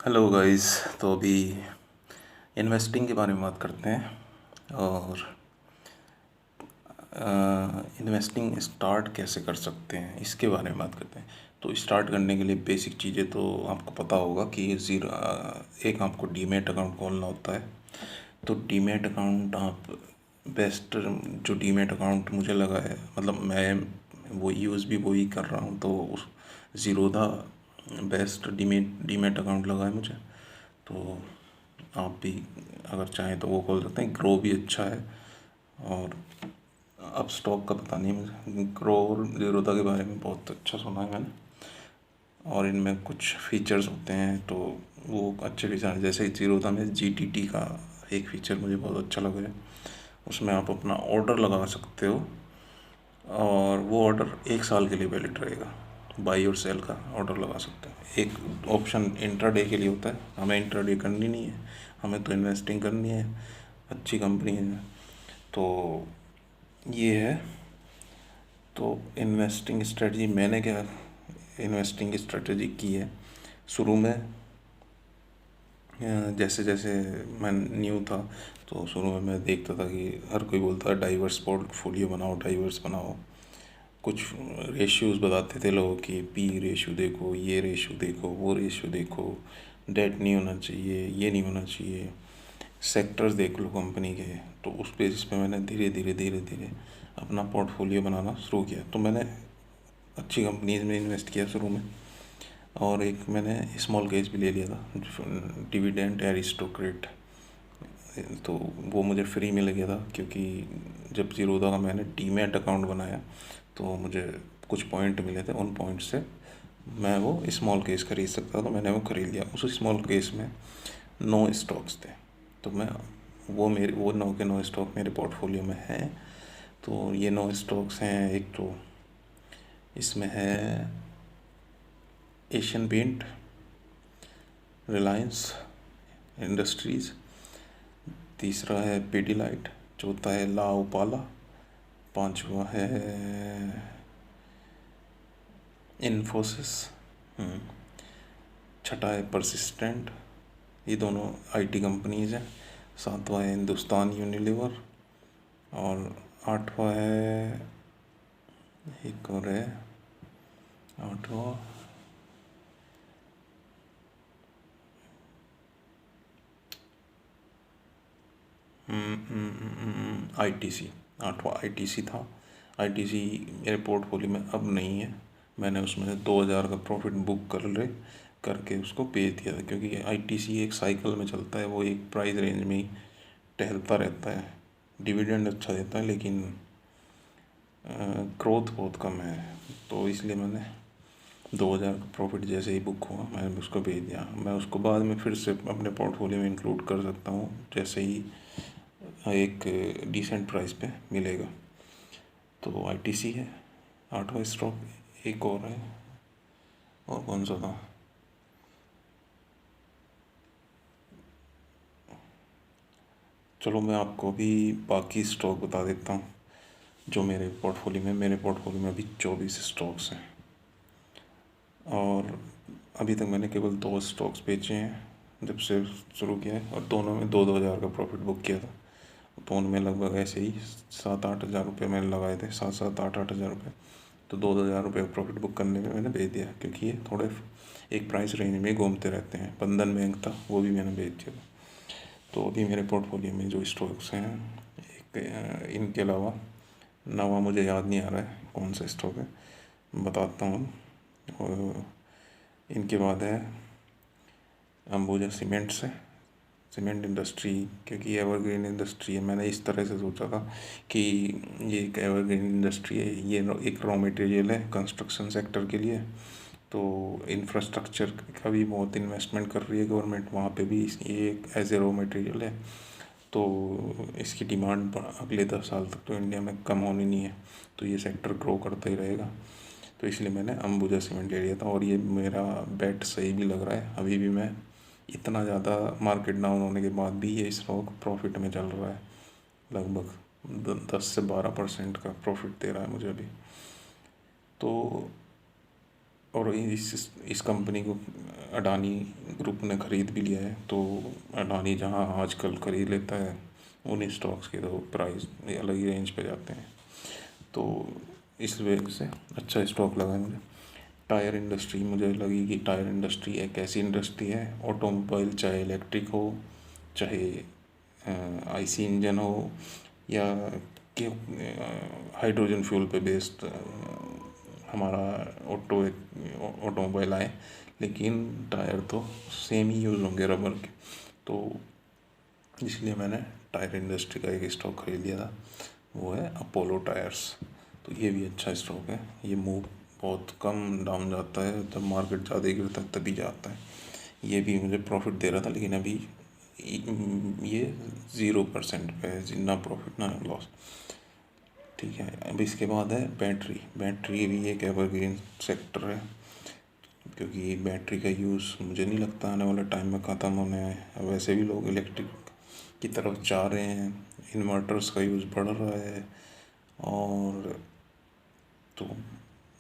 Hello guys. तो अभी investing के बारे में बात करते हैं और इन्वेस्टिंग स्टार्ट कैसे कर सकते हैं इसके बारे में बात करते हैं। तो स्टार्ट करने के लिए बेसिक चीज़ें तो आपको पता होगा कि एक आपको डीमैट अकाउंट खोलना होता है। तो डीमैट अकाउंट आप बेस्ट जो डीमैट अकाउंट मुझे लगा है, मतलब मैं वो यूज़ भी वही कर रहा हूँ, तो उस ज़ीरोधा बेस्ट डीमैट अकाउंट लगा है मुझे। तो आप भी अगर चाहें तो वो खोल सकते हैं। ग्रो भी अच्छा है। और अब स्टॉक का पता नहीं मुझे, ग्रो और ज़ीरोधा के बारे में बहुत अच्छा सुना है मैंने। और इनमें कुछ फीचर्स होते हैं तो वो अच्छे फीचर हैं। जैसे ज़ीरोधा में जीटीटी का एक फीचर मुझे बहुत अच्छा लगा है। उसमें आप अपना ऑर्डर लगा सकते हो और वो ऑर्डर 1 साल के लिए वैलिड रहेगा। बाई और सेल का ऑर्डर लगा सकते हैं। एक ऑप्शन इंट्राडे के लिए होता है, हमें इंट्राडे करनी नहीं है, हमें तो इन्वेस्टिंग करनी है। अच्छी कंपनी है तो ये है। तो इन्वेस्टिंग स्ट्रेटजी मैंने क्या इन्वेस्टिंग स्ट्रेटजी की है शुरू में। जैसे जैसे मैं न्यू था तो शुरू में मैं देखता था कि हर कोई बोलता है डाइवर्स पोर्टफोलियो बनाओ, डाइवर्स बनाओ। कुछ रेशियोज बताते थे लोग कि पी रेशियो देखो, ये रेशियो देखो, वो रेशियो देखो, डेट नहीं होना चाहिए, ये नहीं होना चाहिए, सेक्टर्स देख लो कंपनी के। तो उस बेसिस पे मैंने धीरे धीरे धीरे धीरे अपना पोर्टफोलियो बनाना शुरू किया। तो मैंने अच्छी कंपनीज में इन्वेस्ट किया शुरू में। और एक मैंने स्मॉल केस भी ले लिया था, डिविडेंड एरिस्टोक्रेट। तो वो मुझे फ्री में लग गया था, क्योंकि जब ज़ीरोधा का मैंने डीमैट अकाउंट बनाया तो मुझे कुछ पॉइंट मिले थे। उन पॉइंट से मैं वो स्मॉल केस खरीद सकता था, तो मैंने वो खरीद लिया। उस स्मॉल केस में 9 स्टॉक्स थे। तो मैं वो 9 के 9 स्टॉक मेरे पोर्टफोलियो में हैं। तो ये 9 स्टॉक्स हैं। एक तो इसमें है एशियन पेंट, रिलायंस इंडस्ट्रीज़, तीसरा है पेडीलाइट, चौथा है ला ओपाला, पांचवा है इन्फोसिस, छठा है परसिस्टेंट, ये दोनों आईटी कंपनीज हैं। सातवां है हिंदुस्तान यूनिलीवर। और आठवां है एक और है, आठवां आईटीसी। आठवां आईटीसी था। आईटीसी मेरे पोर्टफोलियो में अब नहीं है। मैंने उसमें से 2,000 का प्रॉफिट बुक करके उसको बेच दिया था, क्योंकि आईटीसी एक साइकिल में चलता है, वो एक प्राइस रेंज में ही टहलता रहता है। डिविडेंड अच्छा देता है लेकिन ग्रोथ बहुत कम है। तो इसलिए मैंने 2,000 का प्रॉफिट जैसे ही बुक हुआ मैंने उसको बेच दिया। मैं उसको बाद में फिर से अपने पोर्टफोलियो में इंक्लूड कर सकता हूँ जैसे ही एक डिसेंट प्राइस पे मिलेगा। तो आईटीसी है 8वां स्टॉक। एक और है, और कौन सा था, चलो मैं आपको अभी बाकी स्टॉक बता देता हूँ जो मेरे पोर्टफोलियो में अभी 24 स्टॉक्स हैं। और अभी तक मैंने केवल 2 स्टॉक्स बेचे हैं जब से शुरू किया है, और दोनों में 2-2 हज़ार का प्रॉफिट बुक किया था। दोनों में लगभग ऐसे ही 7-8 हज़ार रुपये मैंने लगाए थे, 7-7 8-8 हज़ार रुपये। तो 2-2 हज़ार रुपये प्रॉफिट बुक करने में मैंने बेच दिया, क्योंकि ये थोड़े एक प्राइस रेंज में घूमते रहते हैं। बंधन बैंक था, वो भी मैंने बेच दिया था। तो अभी मेरे पोर्टफोलियो में जो स्टॉक्स हैं, एक इनके अलावा नवा मुझे याद नहीं आ रहा है कौन सा स्टॉक है, बताता हूँ। और इनके बाद है अंबुजा सीमेंट्स है, सीमेंट इंडस्ट्री, क्योंकि एवरग्रीन इंडस्ट्री है। मैंने इस तरह से सोचा था कि ये एक एवरग्रीन इंडस्ट्री है, ये एक रॉ मटेरियल है कंस्ट्रक्शन सेक्टर के लिए। तो इंफ्रास्ट्रक्चर का भी बहुत इन्वेस्टमेंट कर रही है गवर्नमेंट, वहाँ पे भी ये एक एज ए रॉ मटेरियल है। तो इसकी डिमांड अगले 10 साल तक तो इंडिया में कम होनी नहीं है, तो ये सेक्टर ग्रो करता ही रहेगा। तो इसलिए मैंने अंबुजा सीमेंट ले लिया था, और ये मेरा बेट सही भी लग रहा है। अभी भी मैं इतना ज़्यादा मार्केट डाउन होने के बाद भी ये स्टॉक प्रॉफिट में चल रहा है, लगभग 10 से 12% का प्रॉफिट दे रहा है मुझे अभी। तो और इस कंपनी को अडानी ग्रुप ने ख़रीद भी लिया है, तो अडानी जहाँ आजकल खरीद लेता है उन स्टॉक्स के तो प्राइस अलग ही रेंज पे जाते हैं। तो इस वजह से अच्छा स्टॉक लगा है मुझे। टायर इंडस्ट्री मुझे लगी कि टायर इंडस्ट्री एक ऐसी इंडस्ट्री है, ऑटोमोबाइल चाहे इलेक्ट्रिक हो, चाहे आईसी इंजन हो, या कि हाइड्रोजन फ्यूल पे बेस्ड हमारा ऑटोमोबाइल आए, लेकिन टायर तो सेम ही यूज़ होंगे रबर के। तो इसलिए मैंने टायर इंडस्ट्री का एक स्टॉक खरीद लिया था, वो है अपोलो टायर्स। तो ये भी अच्छा स्टॉक है, ये मूव बहुत कम डाउन जाता है, जब मार्केट ज़्यादा गिरता है तभी जाता है। ये भी मुझे प्रॉफिट दे रहा था, लेकिन अभी ये 0% पे है, ना प्रॉफिट ना लॉस। ठीक है, अब इसके बाद है बैटरी। बैटरी भी एक एवरग्रीन सेक्टर है, क्योंकि बैटरी का यूज़ मुझे नहीं लगता आने वाले टाइम में ख़त्म होने है। वैसे भी लोग इलेक्ट्रिक की तरफ जा रहे हैं, इन्वर्टर्स का यूज़ बढ़ रहा है, और तो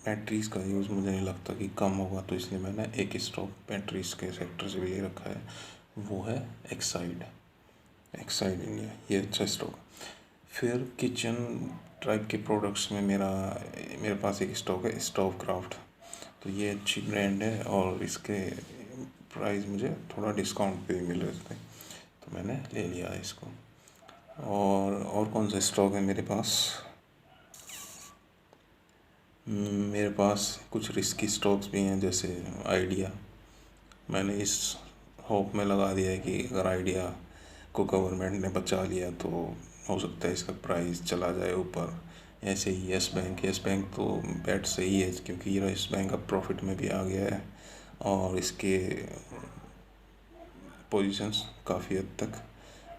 बैटरीज़ का यूज़ मुझे नहीं लगता कि कम होगा। तो इसलिए मैंने एक स्टॉक बैटरीज़ के सेक्टर से भी ले रखा है, वो है एक्साइड इंडिया। ये अच्छा स्टॉक। फिर किचन टाइप के प्रोडक्ट्स में मेरे पास एक स्टॉक है, स्टोव क्राफ्ट। तो ये अच्छी ब्रांड है, और इसके प्राइस मुझे थोड़ा डिस्काउंट पे भी मिल रहे थे, तो मैंने ले लिया है इसको। और कौन सा स्टॉक है मेरे पास? मेरे पास कुछ रिस्की स्टॉक्स भी हैं, जैसे आइडिया। मैंने इस होप में लगा दिया है कि अगर आइडिया को गवर्नमेंट ने बचा लिया तो हो सकता है इसका प्राइस चला जाए ऊपर। ऐसे ही यस बैंक तो बेट सही है, क्योंकि यस बैंक अब प्रॉफिट में भी आ गया है, और इसके पोजीशंस काफ़ी हद तक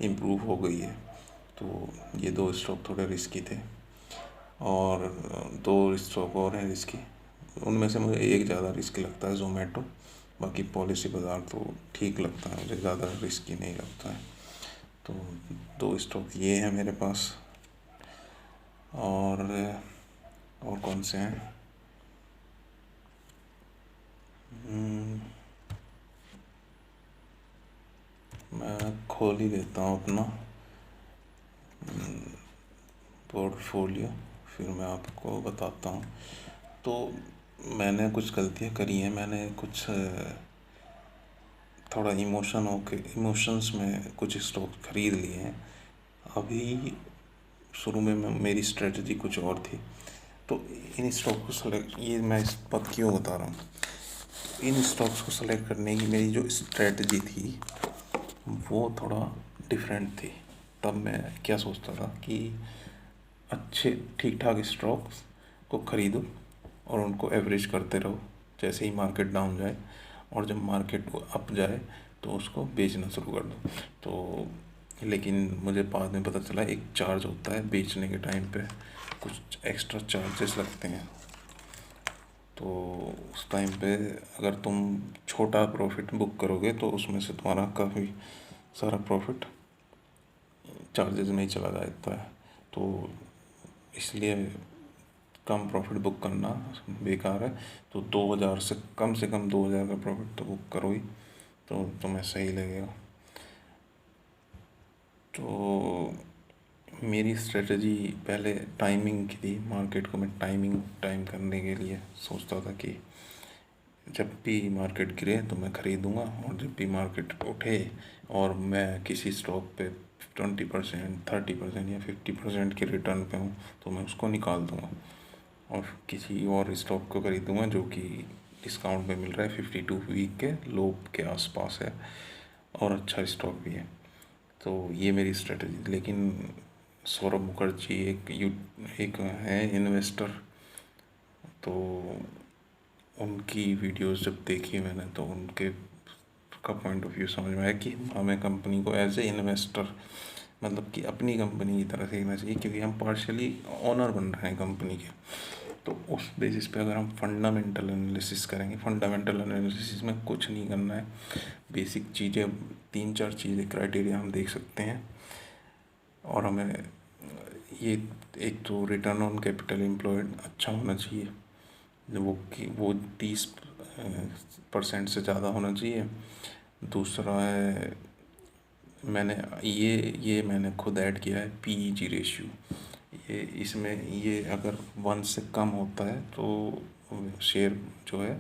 इम्प्रूव हो गई है। तो ये दो स्टॉक थोड़े रिस्की थे, और दो स्टॉक और हैं रिस्की। उनमें से मुझे एक ज़्यादा रिस्की लगता है, जोमेटो। बाकी पॉलिसी बाज़ार तो ठीक लगता है मुझे, ज़्यादा रिस्की नहीं लगता है। तो दो स्टॉक ये हैं मेरे पास। और कौन से हैं? मैं खोल ही लेता हूँ अपना पोर्टफोलियो, फिर मैं आपको बताता हूँ। तो मैंने कुछ गलतियाँ करी हैं, मैंने कुछ थोड़ा इमोशंस में कुछ स्टॉक खरीद लिए हैं। अभी शुरू में मेरी स्ट्रेटजी कुछ और थी, तो इन स्टॉक को सेलेक्ट, ये मैं इस बात क्यों बता रहा हूँ, इन स्टॉक्स को सेलेक्ट करने की मेरी जो स्ट्रेटजी थी वो थोड़ा डिफरेंट थी। तब मैं क्या सोचता था कि अच्छे ठीक ठाक स्टॉक्स को ख़रीदो और उनको एवरेज करते रहो, जैसे ही मार्केट डाउन जाए, और जब मार्केट को अप जाए तो उसको बेचना शुरू कर दो। तो लेकिन मुझे बाद में पता चला एक चार्ज होता है बेचने के टाइम पे, कुछ एक्स्ट्रा चार्जेस लगते हैं। तो उस टाइम पे अगर तुम छोटा प्रॉफिट बुक करोगे तो उसमें से तुम्हारा काफ़ी सारा प्रॉफिट चार्जेस में ही चला जाता है। तो इसलिए कम प्रॉफिट बुक करना बेकार है। तो 2000 से कम 2000 का प्रॉफिट तो बुक करो ही, तो तुम्हें सही लगेगा। तो मेरी स्ट्रेटजी पहले टाइमिंग की थी, मार्केट को मैं टाइम करने के लिए सोचता था कि जब भी मार्केट गिरे तो मैं ख़रीदूँगा, और जब भी मार्केट उठे और मैं किसी स्टॉक पे 20%, 30% या 50% के रिटर्न पे हूँ तो मैं उसको निकाल दूँगा, और किसी और स्टॉक को खरीदूँगा जो कि डिस्काउंट में मिल रहा है, 52 वीक के लो के आसपास है, और अच्छा स्टॉक भी है। तो ये मेरी स्ट्रेटजी। लेकिन सौरभ मुखर्जी एक है इन्वेस्टर, तो उनकी वीडियोस जब देखी मैंने तो उनके का पॉइंट ऑफ व्यू समझ में आया कि हमें कंपनी को एज ए इन्वेस्टर, मतलब कि अपनी कंपनी की तरह देखना चाहिए, क्योंकि हम पार्शियली ओनर बन रहे हैं कंपनी के। तो उस बेसिस पे अगर हम फंडामेंटल एनालिसिस करेंगे, फंडामेंटल एनालिसिस में कुछ नहीं करना है, बेसिक चीज़ें 3-4 चीज़ें क्राइटेरिया हम देख सकते हैं, और हमें ये एक तो रिटर्न ऑन कैपिटल एम्प्लॉयड अच्छा होना चाहिए, वो 30 परसेंट से ज़्यादा होना चाहिए। दूसरा है मैंने खुद ऐड किया है PEG रेशियो। इसमें ये अगर 1 से कम होता है तो शेयर जो है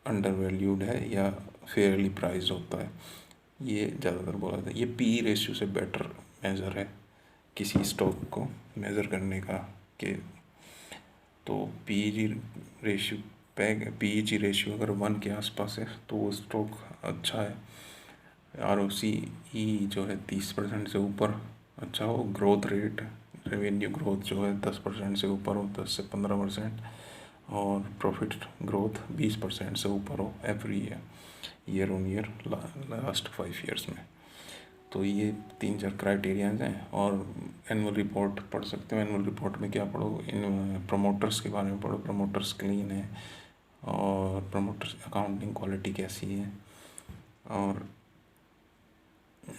अंडर वैल्यूड है या फेयरली प्राइस होता है, ये ज़्यादातर बोला जाता है। ये PE रेशियो से बेटर मेज़र है किसी स्टॉक को मेज़र करने का कि तो PEG रेशियो अगर 1 के आसपास है तो वो स्टॉक अच्छा है। ROCE जो है 30% से ऊपर अच्छा हो। ग्रोथ रेट, रेवेन्यू ग्रोथ जो है 10% से ऊपर हो, 10 से 15%। और प्रॉफिट ग्रोथ 20% से ऊपर हो every year on year last 5 years में। तो ये 3-4 क्राइटेरियाज हैं। और एनुअल रिपोर्ट पढ़ सकते हो। एनुअल रिपोर्ट में क्या पढ़ो, इन प्रमोटर्स के बारे में पढ़ो, प्रमोटर्स क्लीन है और प्रमोटर्स अकाउंटिंग क्वालिटी कैसी है,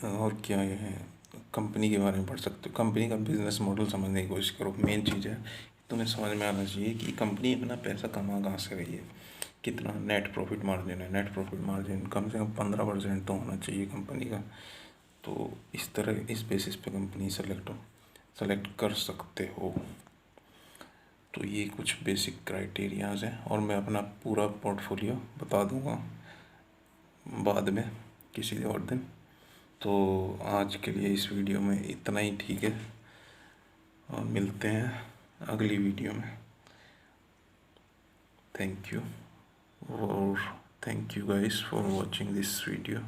और क्या है, कंपनी के बारे में पढ़ सकते हो। कंपनी का बिजनेस मॉडल समझने की कोशिश करो। मेन चीज़ है तुम्हें समझ में आना चाहिए कि कंपनी अपना पैसा कहाँ से रही है, कितना नेट प्रॉफिट मार्जिन है। नेट प्रॉफिट मार्जिन कम से कम 15% तो होना चाहिए कंपनी का। तो इस बेसिस पे कंपनी सेलेक्ट कर सकते हो। तो ये कुछ बेसिक क्राइटेरियाज हैं और मैं अपना पूरा पोर्टफोलियो बता दूंगा बाद में किसी और दिन। तो आज के लिए इस वीडियो में इतना ही ठीक है और मिलते हैं अगली वीडियो में। Thank you guys for watching this video.